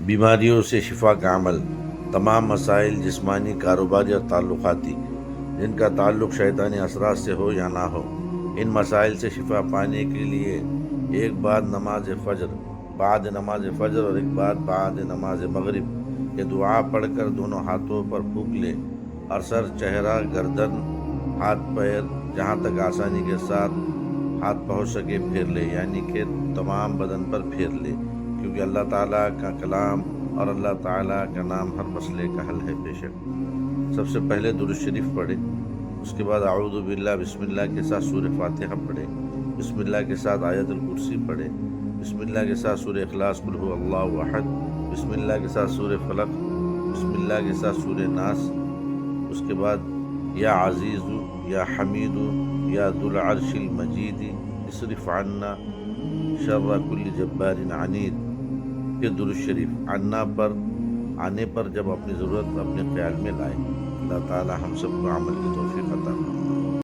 بیماریوں سے شفا کا عمل، تمام مسائل جسمانی، کاروباری اور تعلقاتی جن کا تعلق شیطانی اثرات سے ہو یا نہ ہو، ان مسائل سے شفا پانے کے لیے ایک بعد نماز فجر اور ایک بعد نماز مغرب یہ دعا پڑھ کر دونوں ہاتھوں پر پھونک لے اور سر، چہرہ، گردن، ہاتھ پیر جہاں تک آسانی کے ساتھ ہاتھ پہنچ سکے پھیر لے، یعنی کہ تمام بدن پر پھیر لے، کیونکہ اللہ تعالیٰ کا کلام اور اللہ تعالیٰ کا نام ہر مسئلے کا حل ہے بے شک۔ سب سے پہلے درود شریف پڑھے، اس کے بعد اعوذ باللہ بسم اللہ کے ساتھ سورہ فاتحہ پڑھے، بسم اللہ کے ساتھ آیت الکرسی پڑھے، بسم اللہ کے ساتھ سورہ اخلاص قل هو اللہ احد، بسم اللہ کے ساتھ سورہ فلق، بسم اللہ کے ساتھ سورہ ناس، اس کے بعد یا عزیز یا حمید یا ذو العرش المجید اصرف عنا شر کل جبار عنید۔ پھر درود شریف آنے پر جب اپنی ضرورت اپنے خیال میں لائے۔ اللہ تعالی ہم سب کو عمل کی توفیق عطا فرمائے۔